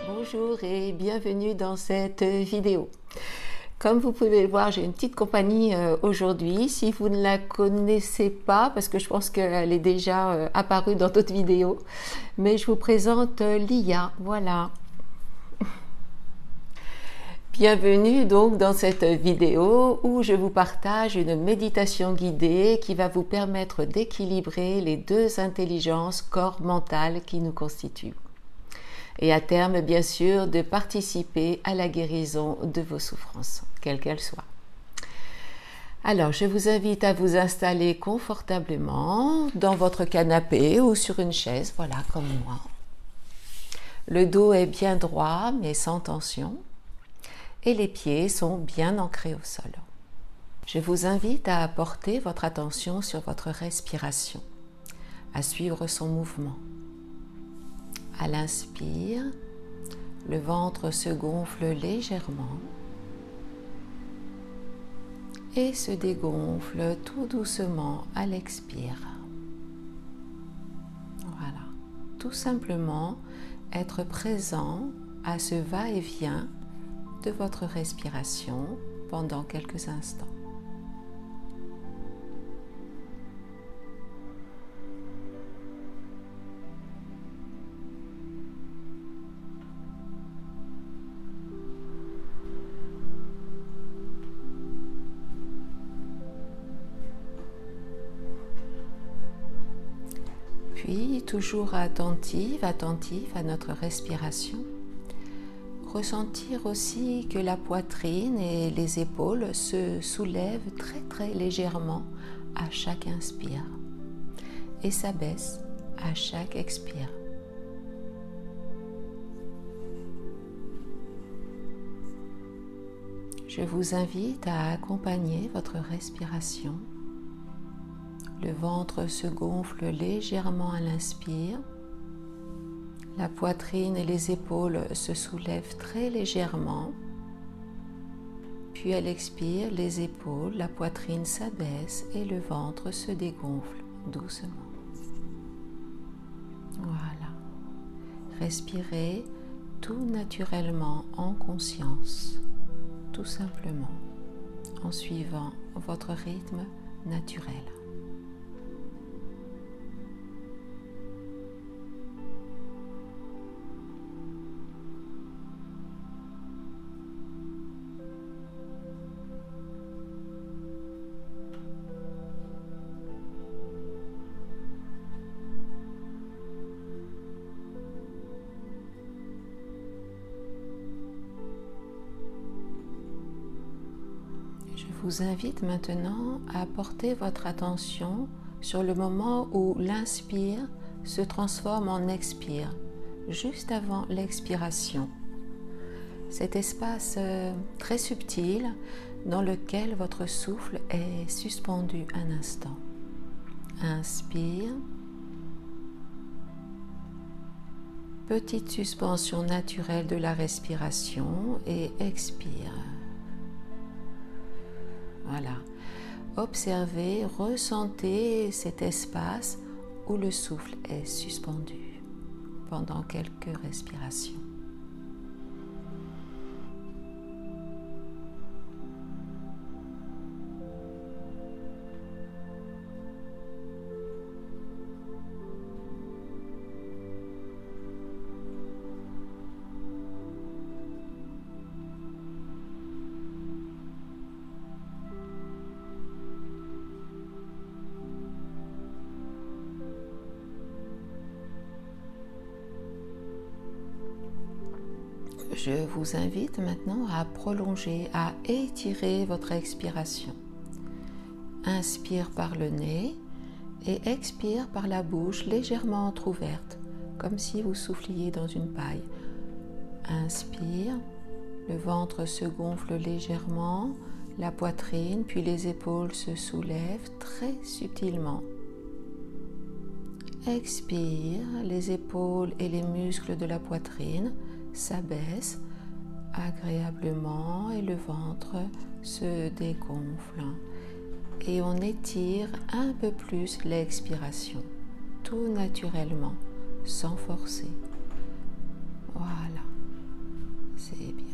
Bonjour et bienvenue dans cette vidéo. Comme vous pouvez le voir, j'ai une petite compagnie aujourd'hui. Si vous ne la connaissez pas, parce que je pense qu'elle est déjà apparue dans d'autres vidéos, mais je vous présente Lia, voilà. Bienvenue donc dans cette vidéo où je vous partage une méditation guidée qui va vous permettre d'équilibrer les deux intelligences corps-mental qui nous constituent. Et à terme, bien sûr, de participer à la guérison de vos souffrances, quelles qu'elles soient. Alors, je vous invite à vous installer confortablement dans votre canapé ou sur une chaise, voilà, comme moi. Le dos est bien droit, mais sans tension, et les pieds sont bien ancrés au sol. Je vous invite à porter votre attention sur votre respiration, à suivre son mouvement. À l'inspire, le ventre se gonfle légèrement et se dégonfle tout doucement à l'expire. Voilà, tout simplement être présent à ce va-et-vient de votre respiration pendant quelques instants. Puis, toujours attentif à notre respiration, ressentir aussi que la poitrine et les épaules se soulèvent très légèrement à chaque inspire et s'abaissent à chaque expire. Je vous invite à accompagner votre respiration. Le ventre se gonfle légèrement à l'inspire. La poitrine et les épaules se soulèvent très légèrement. Puis à l'expire, les épaules, la poitrine s'abaisse et le ventre se dégonfle doucement. Voilà. Respirez tout naturellement en conscience, tout simplement, en suivant votre rythme naturel. Je vous invite maintenant à porter votre attention sur le moment où l'inspire se transforme en expire, juste avant l'expiration. Cet espace très subtil dans lequel votre souffle est suspendu un instant. Inspire. Petite suspension naturelle de la respiration et expire. Voilà. Observez, ressentez cet espace où le souffle est suspendu pendant quelques respirations. Je vous invite maintenant à prolonger, à étirer votre expiration. Inspire par le nez et expire par la bouche légèrement entrouverte, comme si vous souffliez dans une paille. Inspire, le ventre se gonfle légèrement, la poitrine puis les épaules se soulèvent très subtilement. Expire, les épaules et les muscles de la poitrine s'abaisse agréablement et le ventre se dégonfle et on étire un peu plus l'expiration, tout naturellement, sans forcer. Voilà. C'est bien.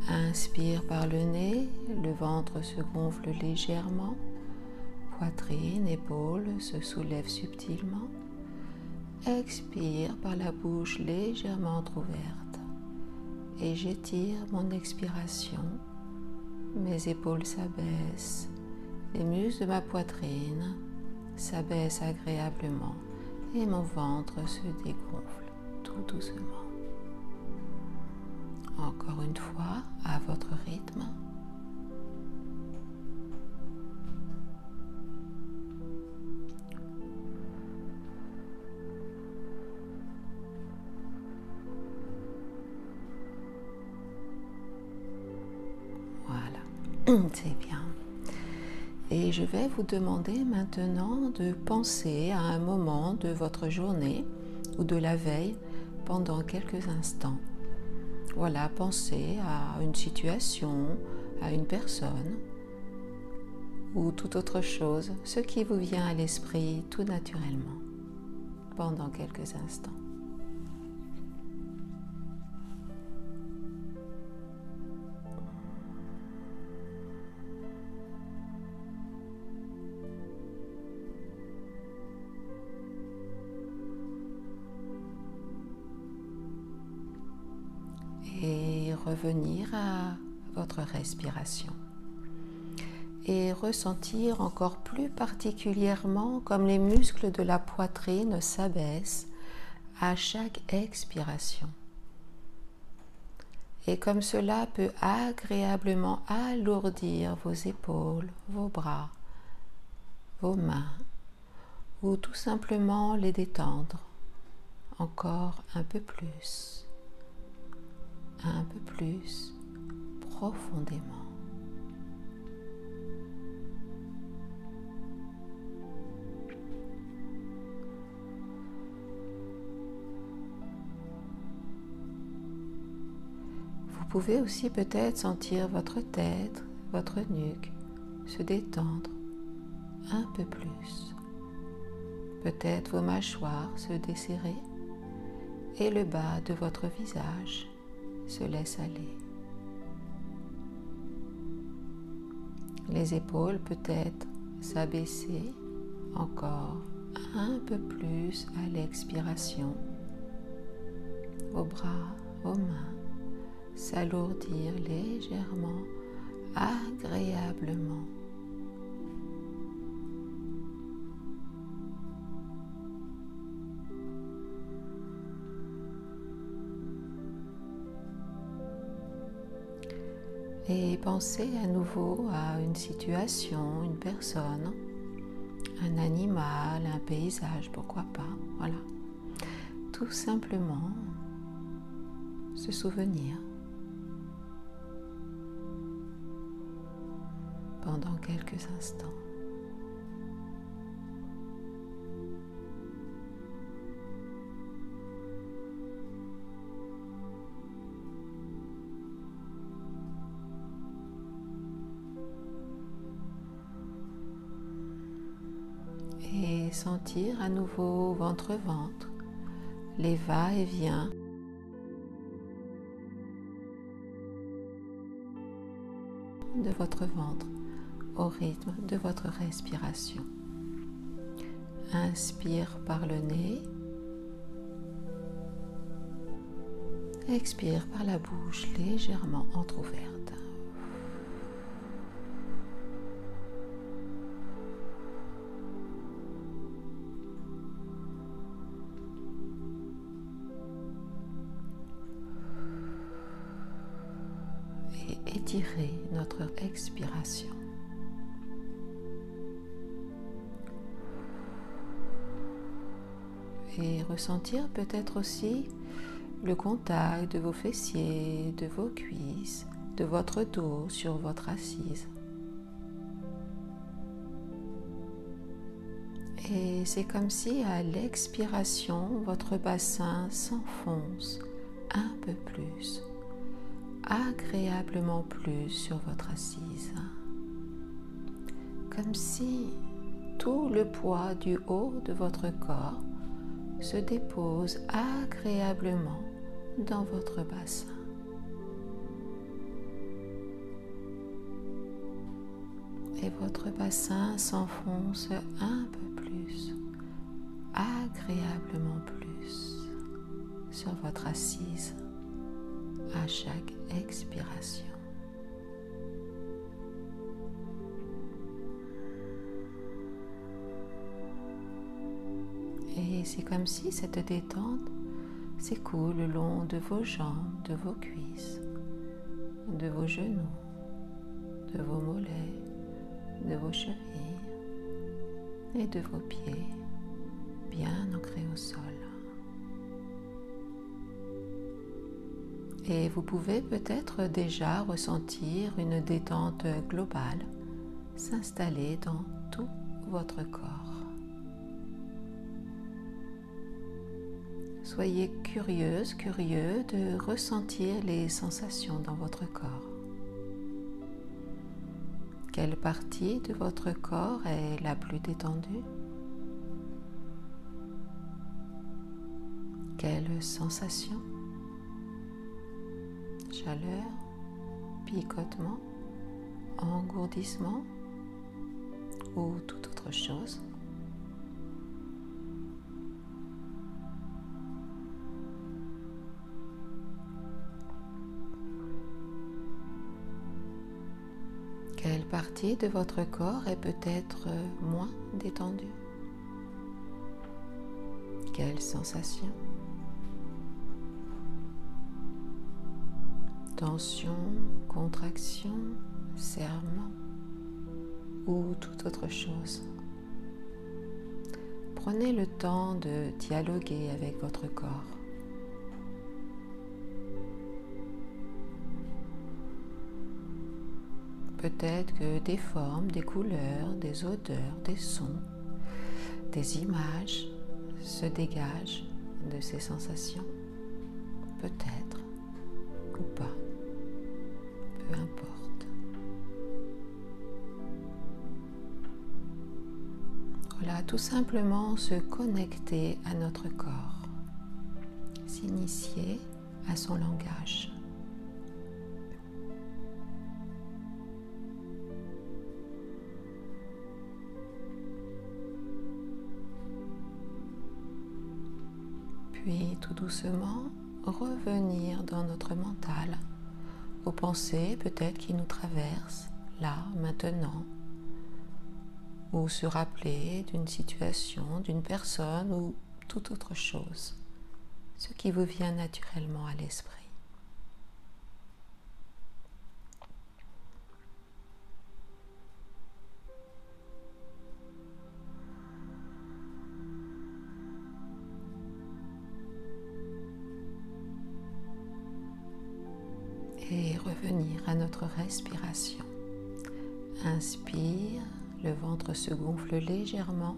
Inspire par le nez, le ventre se gonfle légèrement, poitrine, épaules se soulèvent subtilement. Expire par la bouche légèrement entrouverte et j'étire mon expiration. Mes épaules s'abaissent, les muscles de ma poitrine s'abaissent agréablement et mon ventre se dégonfle tout doucement. Encore une fois, à votre rythme. Voilà, c'est bien. Et je vais vous demander maintenant de penser à un moment de votre journée ou de la veille pendant quelques instants. Voilà, pensez à une situation, à une personne ou toute autre chose, ce qui vous vient à l'esprit tout naturellement pendant quelques instants. Et revenir à votre respiration et ressentir encore plus particulièrement comme les muscles de la poitrine s'abaissent à chaque expiration et comme cela peut agréablement alourdir vos épaules, vos bras, vos mains ou tout simplement les détendre encore un peu plus profondément. Vous pouvez aussi peut-être sentir votre tête, votre nuque se détendre un peu plus. Peut-être vos mâchoires se desserrer et le bas de votre visage se laisse aller. Les épaules peut-être s'abaisser encore un peu plus à l'expiration. Vos bras, vos mains s'alourdir légèrement, agréablement. Et pensez à nouveau à une situation, une personne, un animal, un paysage, pourquoi pas, voilà. Tout simplement se souvenir pendant quelques instants. Et sentir à nouveau ventre-ventre, les va-et-vient de votre ventre au rythme de votre respiration. Inspire par le nez, expire par la bouche légèrement entrouverte. Et étirer notre expiration. Et ressentir peut-être aussi le contact de vos fessiers, de vos cuisses, de votre dos sur votre assise. Et c'est comme si à l'expiration, votre bassin s'enfonce un peu plus, agréablement plus sur votre assise. Comme si tout le poids du haut de votre corps se dépose agréablement dans votre bassin. Et votre bassin s'enfonce un peu plus, agréablement plus, sur votre assise à chaque expiration. Et c'est comme si cette détente s'écoule le long de vos jambes, de vos cuisses, de vos genoux, de vos mollets, de vos chevilles et de vos pieds bien ancrés au sol. Et vous pouvez peut-être déjà ressentir une détente globale s'installer dans tout votre corps. Soyez curieuse, curieux de ressentir les sensations dans votre corps. Quelle partie de votre corps est la plus détendue? Quelle sensation? Chaleur, picotement, engourdissement ou toute autre chose? Quelle partie de votre corps est peut-être moins détendue? Quelle sensation? Tension, contraction, serrement ou toute autre chose. Prenez le temps de dialoguer avec votre corps. Peut-être que des formes, des couleurs, des odeurs, des sons, des images se dégagent de ces sensations. Peut-être ou pas. Peu importe. Voilà, tout simplement se connecter à notre corps, s'initier à son langage. Puis tout doucement revenir dans notre mental, aux pensées peut-être qui nous traversent là, maintenant, ou se rappeler d'une situation, d'une personne ou toute autre chose, ce qui vous vient naturellement à l'esprit. Et revenir à notre respiration. Inspire, le ventre se gonfle légèrement,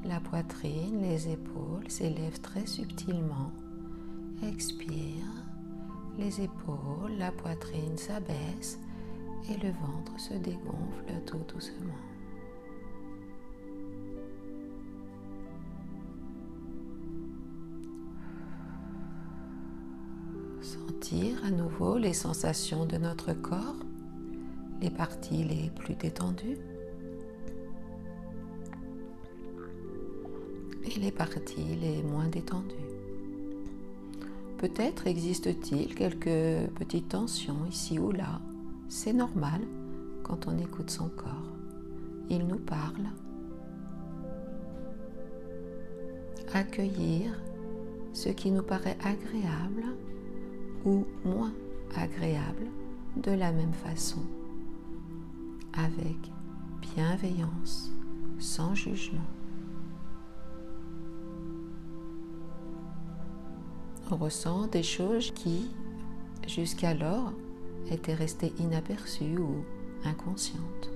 la poitrine, les épaules s'élèvent très subtilement. Expire, les épaules, la poitrine s'abaisse et le ventre se dégonfle tout doucement. Sentir à nouveau les sensations de notre corps, les parties les plus détendues et les parties les moins détendues. Peut-être existe-t-il quelques petites tensions ici ou là. C'est normal quand on écoute son corps. Il nous parle. Accueillir ce qui nous paraît agréable ou moins agréable de la même façon, avec bienveillance, sans jugement. On ressent des choses qui, jusqu'alors, étaient restées inaperçues ou inconscientes.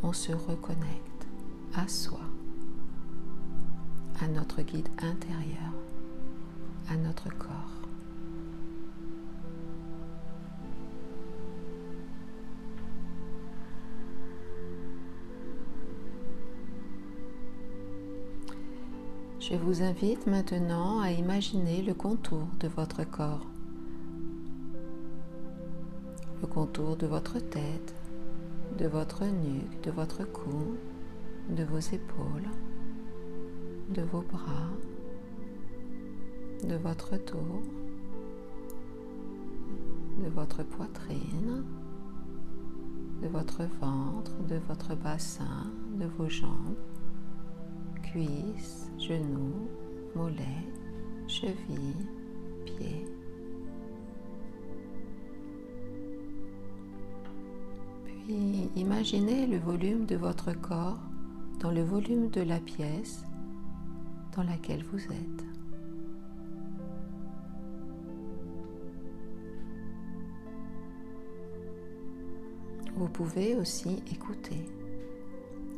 On se reconnecte à soi, à notre guide intérieur, à notre corps. Je vous invite maintenant à imaginer le contour de votre corps, le contour de votre tête, de votre nuque, de votre cou, de vos épaules, de vos bras, de votre dos, de votre poitrine, de votre ventre, de votre bassin, de vos jambes, cuisses, genoux, mollets, chevilles, pieds. Puis imaginez le volume de votre corps dans le volume de la pièce dans laquelle vous êtes. Vous pouvez aussi écouter,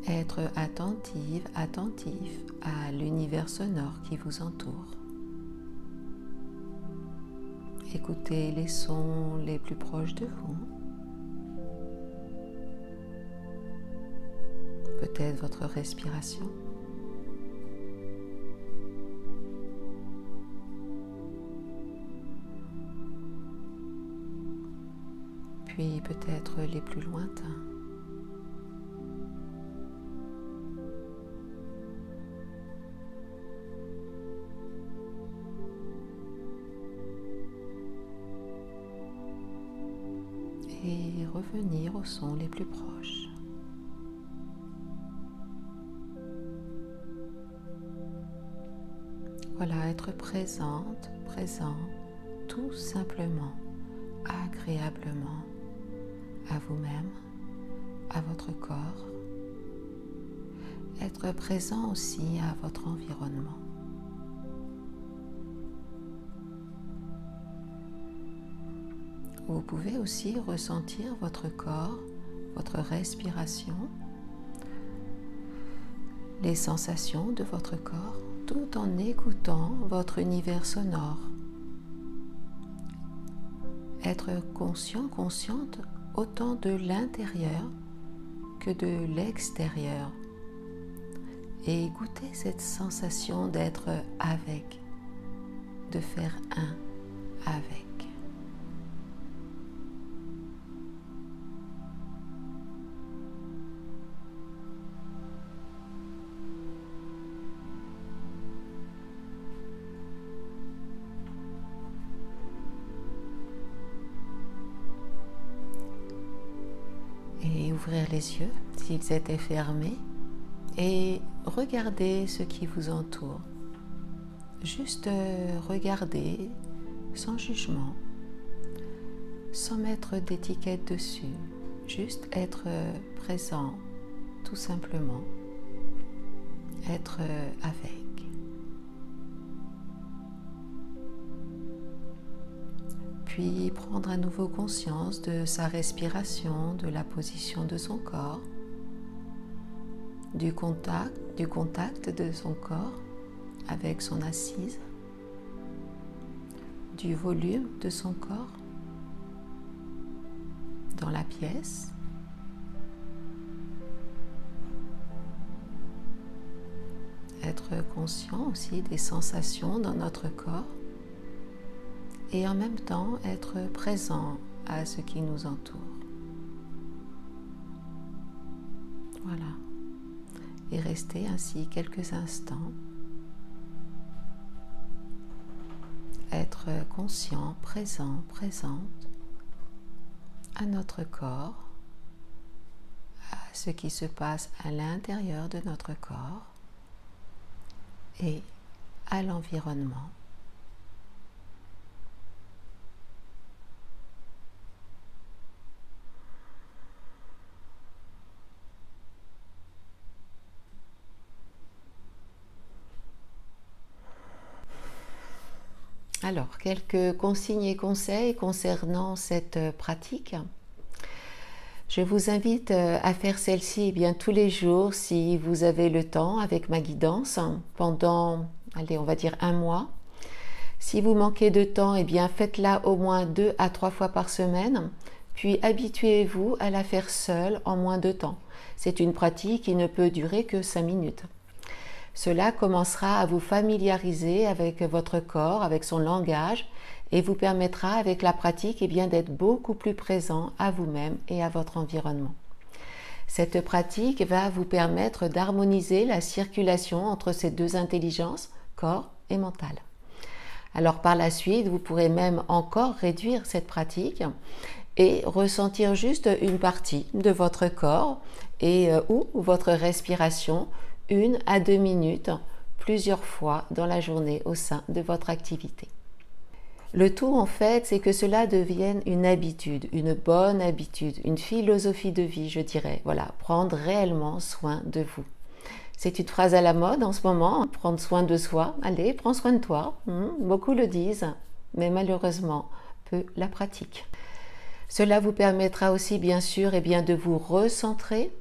être attentive, attentif à l'univers sonore qui vous entoure. Écoutez les sons les plus proches de vous. Peut-être votre respiration. Puis peut-être les plus lointains. Et revenir aux sons les plus proches. Voilà, être présente, présent, tout simplement, agréablement, à vous-même, à votre corps, être présent aussi à votre environnement. Vous pouvez aussi ressentir votre corps, votre respiration, les sensations de votre corps, tout en écoutant votre univers sonore. Être conscient, consciente autant de l'intérieur que de l'extérieur et goûter cette sensation d'être avec, de faire un avec. Et ouvrir les yeux s'ils étaient fermés et regardez ce qui vous entoure. Juste regarder sans jugement, sans mettre d'étiquette dessus, juste être présent, tout simplement, être avec. Puis prendre à nouveau conscience de sa respiration, de la position de son corps, du contact de son corps avec son assise, du volume de son corps dans la pièce, être conscient aussi des sensations dans notre corps et en même temps être présent à ce qui nous entoure. Voilà. Et rester ainsi quelques instants. Être conscient, présent, présente à notre corps, à ce qui se passe à l'intérieur de notre corps et à l'environnement. Alors, quelques consignes et conseils concernant cette pratique. Je vous invite à faire celle-ci tous les jours si vous avez le temps avec ma guidance pendant, allez, on va dire 1 mois. Si vous manquez de temps, faites-la au moins 2 à 3 fois par semaine, puis habituez-vous à la faire seule en moins de temps. C'est une pratique qui ne peut durer que 5 minutes. Cela commencera à vous familiariser avec votre corps, avec son langage, et vous permettra avec la pratique d'être beaucoup plus présent à vous-même et à votre environnement. Cette pratique va vous permettre d'harmoniser la circulation entre ces deux intelligences, corps et mental. Alors par la suite, vous pourrez même encore réduire cette pratique et ressentir juste une partie de votre corps ou votre respiration 1 à 2 minutes plusieurs fois dans la journée au sein de votre activité. Le tout en fait, c'est que cela devienne une habitude, une bonne habitude, une philosophie de vie, je dirais. Voilà, prendre réellement soin de vous. C'est une phrase à la mode en ce moment, prendre soin de soi. Allez, prends soin de toi. Beaucoup le disent, mais malheureusement, peu la pratiquent. Cela vous permettra aussi, bien sûr, de vous recentrer,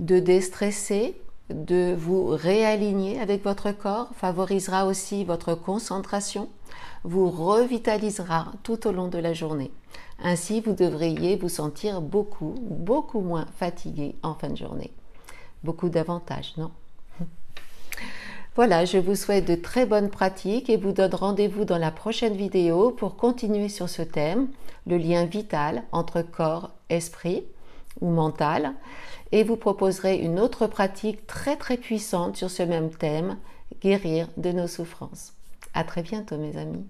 de déstresser, de vous réaligner avec votre corps, favorisera aussi votre concentration, vous revitalisera tout au long de la journée. Ainsi, vous devriez vous sentir beaucoup moins fatigué en fin de journée. Beaucoup d'avantages, non? Voilà, je vous souhaite de très bonnes pratiques et vous donne rendez-vous dans la prochaine vidéo pour continuer sur ce thème, le lien vital entre corps, esprit ou mental. Et vous proposerai une autre pratique très puissante sur ce même thème, guérir de nos souffrances. À très bientôt mes amis.